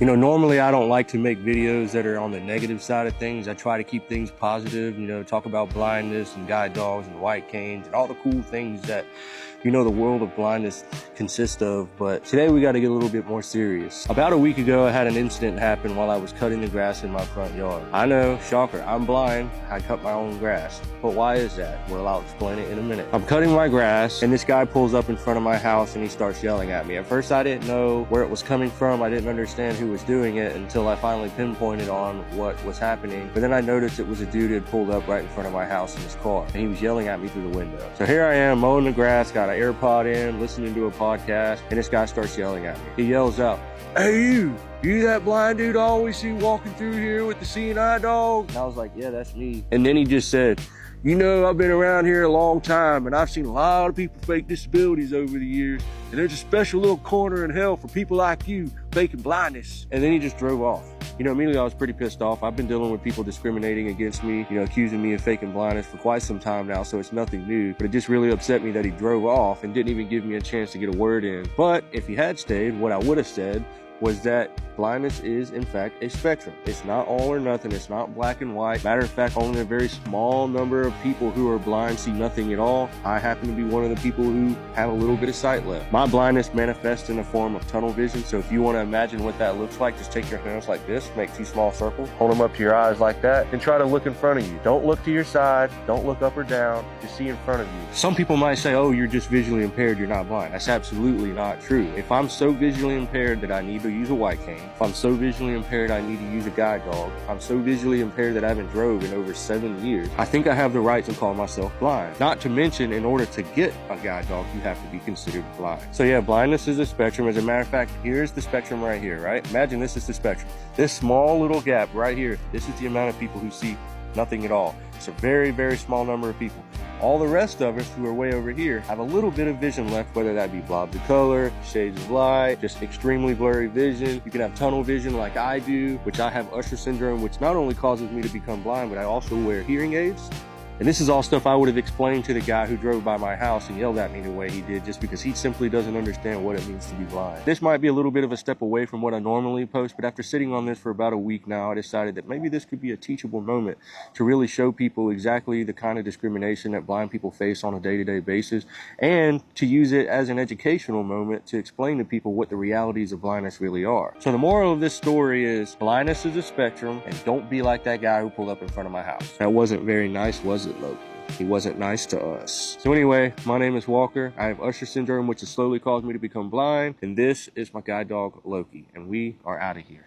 You know, normally I don't like to make videos that are on the negative side of things. I try to keep things positive, you know, talk about blindness and guide dogs and white canes and all the cool things that, you know, the world of blindness consists of. But today we got to get a little bit more serious. About a week ago, I had an incident happen while I was cutting the grass in my front yard. I know, shocker, I'm blind. I cut my own grass. But why is that? Well, I'll explain it in a minute. I'm cutting my grass and this guy pulls up in front of my house and he starts yelling at me. At first, I didn't know where it was coming from. I didn't understand who was doing it until I finally pinpointed on what was happening. But then I noticed it was a dude who had pulled up right in front of my house in his car and he was yelling at me through the window. So here I am mowing the grass, got an AirPod in, listening to a podcast, and this guy starts yelling at me. He yells out, "Hey you that blind dude I always see walking through here with the seeing eye dog?" And I was like, "Yeah, that's me." And then he just said, "You know, I've been around here a long time and I've seen a lot of people fake disabilities over the years, and there's a special little corner in hell for people like you faking blindness." And then he just drove off. You know, immediately I was pretty pissed off. I've been dealing with people discriminating against me, you know, accusing me of faking blindness for quite some time now, so it's nothing new. But it just really upset me that he drove off and didn't even give me a chance to get a word in. But if he had stayed, what I would have said was that blindness is, in fact, a spectrum. It's not all or nothing. It's not black and white. Matter of fact, only a very small number of people who are blind see nothing at all. I happen to be one of the people who have a little bit of sight left. My blindness manifests in the form of tunnel vision. So if you want to imagine what that looks like, just take your hands like this, make 2 small circles, hold them up to your eyes like that, and try to look in front of you. Don't look to your side. Don't look up or down. Just see in front of you. Some people might say, "Oh, you're just visually impaired. You're not blind." That's absolutely not true. If I'm so visually impaired that I need to use a white cane, if I'm so visually impaired I need to use a guide dog, if I'm so visually impaired that I haven't drove in over 7 years, I think I have the right to call myself blind. Not to mention, in order to get a guide dog, you have to be considered blind. So yeah, blindness is a spectrum. As a matter of fact, here's the spectrum right here, right? Imagine this is the spectrum. This small little gap right here, this is the amount of people who see nothing at all. It's a very, very small number of people. All the rest of us who are way over here have a little bit of vision left, whether that be blobs of color, shades of light, just extremely blurry vision. You can have tunnel vision like I do, which I have Usher syndrome, which not only causes me to become blind, but I also wear hearing aids. And this is all stuff I would have explained to the guy who drove by my house and yelled at me the way he did, just because he simply doesn't understand what it means to be blind. This might be a little bit of a step away from what I normally post, but after sitting on this for about a week now, I decided that maybe this could be a teachable moment to really show people exactly the kind of discrimination that blind people face on a day-to-day basis, and to use it as an educational moment to explain to people what the realities of blindness really are. So the moral of this story is blindness is a spectrum, and don't be like that guy who pulled up in front of my house. That wasn't very nice, was it, Loki? He wasn't nice to us. So anyway, my name is Walker. I have Usher syndrome, which has slowly caused me to become blind. And this is my guide dog, Loki. And we are out of here.